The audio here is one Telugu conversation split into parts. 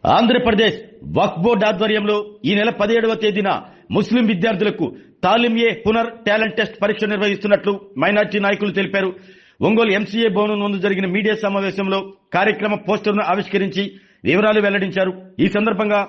ఆంధ్రప్రదేశ్ వక్ఫ్ బోర్డు ఆధ్వర్యంలో ఈ నెల 17వ తేదీన ముస్లిం విద్యార్థులకు తాలిం-ఏ-హునర్ టాలెంట్ టెస్ట్ పరీక్ష నిర్వహిస్తున్నట్లు మైనార్టీ నాయకులు తెలిపారు. ఒంగోలు ఎంసీఏ భవనం ముందు జరిగిన మీడియా సమావేశంలో కార్యక్రమ పోస్టర్ను ఆవిష్కరించి వివరాలు వెల్లడించారు. ఈ సందర్భంగా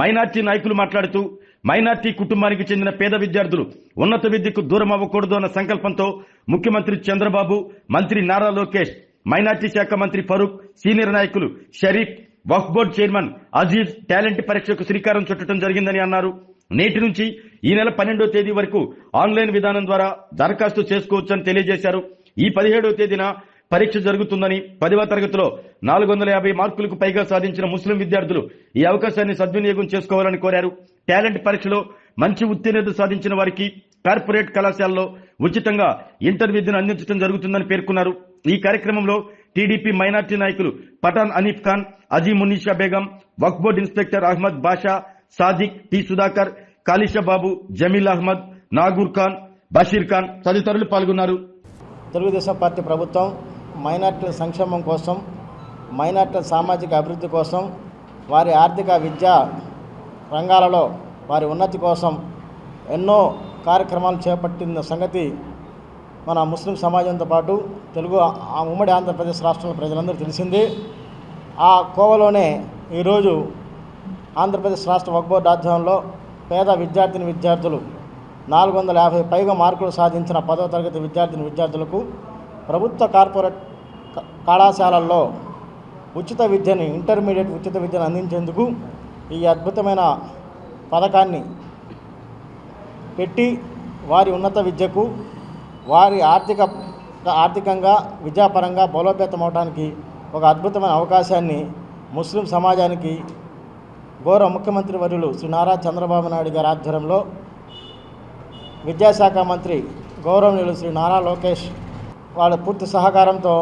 మైనార్టీ నాయకులు మాట్లాడుతూ మైనార్టీ కుటుంబానికి చెందిన పేద విద్యార్థులు ఉన్నత విద్యకు దూరం అవ్వకూడదు అన్న సంకల్పంతో ముఖ్యమంత్రి చంద్రబాబు, మంత్రి నారా లోకేష్, మైనార్టీ శాఖ మంత్రి ఫరూక్, సీనియర్ నాయకులు షరీఫ్, వక్ఫ్ బోర్డు చైర్మన్ అజీజ్ టాలెంట్ పరీక్షకు శ్రీకారం చుట్టడం జరిగిందని అన్నారు. నేటి నుంచి ఈ నెల 12వ తేదీ వరకు ఆన్లైన్ విధానం ద్వారా దరఖాస్తు చేసుకోవచ్చని తెలియజేశారు. ఈ 17వ తేదీన పరీక్ష జరుగుతుందని 10వ తరగతిలో 450 మార్కులకు పైగా సాధించిన ముస్లిం విద్యార్థులు ఈ అవకాశాన్ని సద్వినియోగం చేసుకోవాలని కోరారు. టాలెంట్ పరీక్షలో మంచి ఉత్తీర్ణత సాధించిన వారికి కార్పొరేట్ కళాశాలలో ఉచితంగా ఇంటర్ విద్యను అందించడం జరుగుతుందని పేర్కొన్నారు. ఈ కార్యక్రమంలో టీడీపీ మైనార్టీ నాయకులు పఠాన్ అనీఫ్ ఖాన్, అజీమున్నీషా బేగం, వక్ఫ్ బోర్డు ఇన్స్పెక్టర్ అహ్మద్ బాషా, సాదిక్, టి సుధాకర్, కాలిషా బాబు, జమీల్ అహ్మద్, నాగూర్ ఖాన్, బషీర్ ఖాన్ తదితరులు పాల్గొన్నారు. తెలుగుదేశం పార్టీ ప్రభుత్వం మైనార్టీల సంక్షేమం కోసం, మైనార్టీల సామాజిక అభివృద్ధి కోసం, వారి ఆర్థిక విద్యా రంగాలలో వారి ఉన్నతి కోసం ఎన్నో కార్యక్రమాలు చేపట్టిన సంగతి మన ముస్లిం సమాజంతో పాటు ఉమ్మడి ఆంధ్రప్రదేశ్ రాష్ట్రంలో ప్రజలందరూ తెలిసింది. ఆ కోవలోనే ఈరోజు ఆంధ్రప్రదేశ్ రాష్ట్ర వక్ఫ్ బోర్డు ఆధ్వర్యంలో పేద విద్యార్థులు 450 పైగా మార్కులు సాధించిన 10వ తరగతి విద్యార్థులకు ప్రభుత్వ కార్పొరేట్ కళాశాలల్లో ఇంటర్మీడియట్ ఉచిత విద్యను అందించేందుకు ఈ అద్భుతమైన పథకాన్ని పెట్టి వారి ఉన్నత విద్యకు, వారి ఆర్థికంగా విద్యాపరంగా బలోపేతం అవడానికి ఒక అద్భుతమైన అవకాశాన్ని ముస్లిం సమాజానికి గౌరవ ముఖ్యమంత్రి వర్యులు శ్రీ నారా చంద్రబాబు నాయుడు గారి ఆధ్వర్యంలో విద్యాశాఖ మంత్రి గౌరవనీయులు శ్రీ నారా లోకేష్ వాళ్ళ పూర్తి సహకారంతో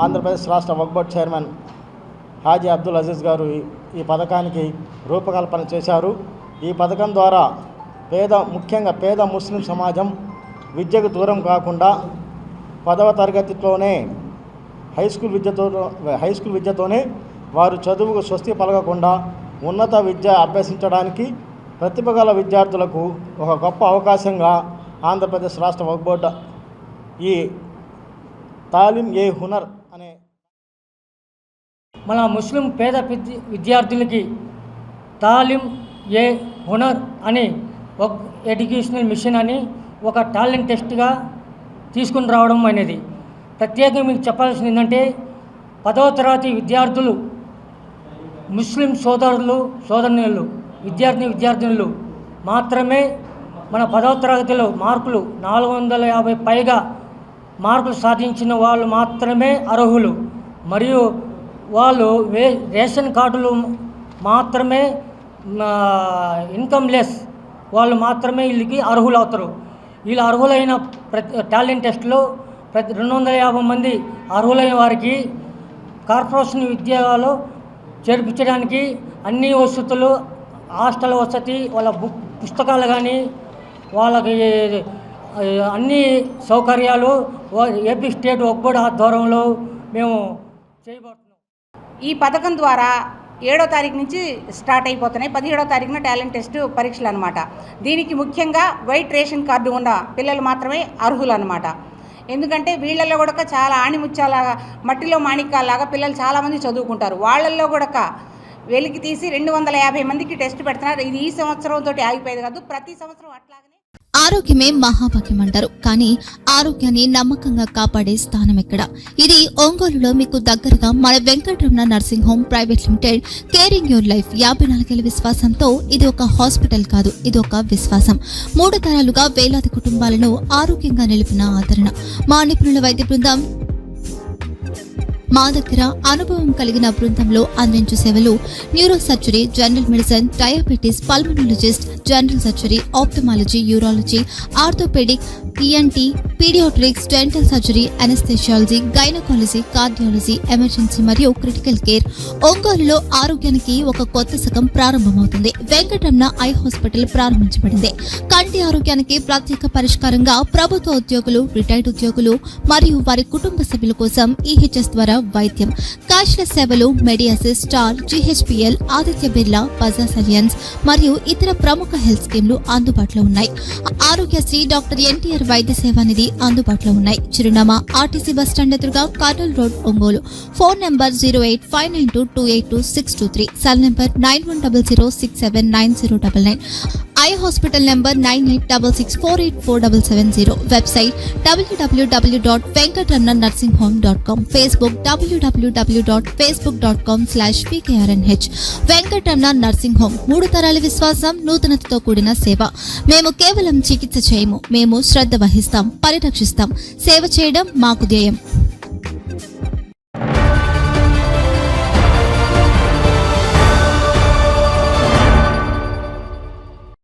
ఆంధ్రప్రదేశ్ రాష్ట్ర వక్ఫ్ బోర్డు చైర్మన్ హాజీ అబ్దుల్ అజీజ్ గారు ఈ పథకానికి రూపకల్పన చేశారు. ఈ పథకం ద్వారా ముఖ్యంగా పేద ముస్లిం సమాజం విద్యకు దూరం కాకుండా 10వ తరగతిలోనే హై స్కూల్ విద్యతోనే వారు చదువుకు స్వస్తి పలకకుండా ఉన్నత విద్య అభ్యసించడానికి ప్రతిభ గల విద్యార్థులకు ఒక గొప్ప అవకాశంగా ఆంధ్రప్రదేశ్ రాష్ట్ర వక్ఫ్ బోర్డు ఈ తాలిం-ఏ-హునర్ అనే మన ముస్లిం పేద విద్యార్థులకి తాలిం-ఏ-హునర్ అని ఒక ఎడ్యుకేషనల్ మిషన్ అని ఒక టాలెంట్ టెస్ట్గా తీసుకుని రావడం అనేది ప్రత్యేకంగా మీకు చెప్పాల్సింది ఏంటంటే 10వ తరగతి విద్యార్థులు, ముస్లిం సోదరులు విద్యార్థినులు మాత్రమే మన 10వ తరగతిలో మార్కులు 450 పైగా మార్కులు సాధించిన వాళ్ళు మాత్రమే అర్హులు. మరియు వాళ్ళు రేషన్ కార్డులు మాత్రమే ఇన్కమ్ లెస్ వాళ్ళు మాత్రమే వీళ్ళకి అర్హులు అవుతారు. వీళ్ళు అర్హులైన టాలెంట్ టెస్ట్లో 250 మంది అర్హులైన వారికి కార్పొరేషన్ విద్యలో చేర్పించడానికి అన్ని వసతులు, హాస్టల్ వసతి, వాళ్ళ పుస్తకాలు కానీ వాళ్ళకి అన్ని సౌకర్యాలు ఏపీ స్టేట్ వక్ఫ్ బోర్డు ఆధ్వర్యంలో మేము చేయబోతున్నాం. ఈ పథకం ద్వారా 7వ తారీఖు నుంచి స్టార్ట్ అయిపోతున్నాయి. 17వ తారీఖున టాలెంట్ టెస్ట్ పరీక్షలు అనమాట. దీనికి ముఖ్యంగా వైట్ రేషన్ కార్డు ఉన్న పిల్లలు మాత్రమే అర్హులు అనమాట. ఎందుకంటే వీళ్ళల్లో కూడా చాలా ఆణిముత్యాలాగా, మట్టిలో మాణిక్యాలాగా పిల్లలు చాలామంది చదువుకుంటారు. వాళ్ళల్లో కూడా వెలికి తీసి 250 మందికి టెస్ట్ పెడుతున్నారు. ఇది ఈ సంవత్సరంతో ఆగిపోయేది కాదు, ప్రతి సంవత్సరం అట్లాగనే. ఆరోగ్యమే మహాభాగ్యం అంటారు. కానీ ఆరోగ్యాన్ని నమ్మకంగా కాపాడే స్థానం ఎక్కడ? ఇది ఒంగోలులో మీకు దగ్గరగా మన Venkataramana nursing home private limited. Caring your life 54 ఏళ్ల విశ్వాసంతో ఇది ఒక హాస్పిటల్ కాదు, ఇది ఒక విశ్వాసం. 3 తరాలుగా వేలాది కుటుంబాలను ఆరోగ్యంగా నిలిపిన ఆదరణ. మా నిపుణుల వైద్య బృందం మా దగ్గర అనుభవం కలిగిన బృందంలో అందించే సేవలు neuro surgery, general medicine, diabetes, pulmonologist, general surgery, ophthalmology, urology, orthopedic, ENT, pediatrics, dental surgery, anaesthesiology, gynaecology, cardiology, emergency మరియు క్రిటికల్ కేర్. ఒంగోలులో ఆరోగ్యానికి ఒక కొత్త శకం ప్రారంభమవుతుంది. వెంకటరమణ ఐ హాస్పిటల్ ప్రారంభించబడింది. కంటి ఆరోగ్యానికి ప్రత్యేక పరిష్కారంగా ప్రభుత్వ ఉద్యోగులు, రిటైర్డ్ ఉద్యోగులు మరియు వారి కుటుంబ సభ్యుల కోసం ఈహెచ్ఎస్ ద్వారా వైద్యం, క్యాష్లెస్ సేవలు Medi Assist, Star, GHPL, Aditya Birla, Bajaj Allianz మరియు ఇతర ప్రముఖ హెల్త్ స్కీమ్లు అందుబాటులో ఉన్నాయి. ఆరోగ్యశ్రీ, డాక్టర్ NTR వైద్య సేవా నిధి అందుబాటులో ఉన్నాయి. చిరునామా ఆర్టీసీ బస్టాండ్ ఎదురుగా, Kurnool road, Ongole. Phone number 08592282623, cell number 9100679099, eye hospital number 9866484770, website www.venkatramannursing.com, Facebook www.facebook.com/pkrnh. Venkataramana nursing home, 3 తరాల విశ్వాసం, నూతనతతో కూడిన సేవ. మేము కేవలం చికిత్స చేయము, మేము శ్రద్ధ వహిస్తాం, పరిరక్షిస్తాం. సేవ చేయడం మాకు ధ్యేయం.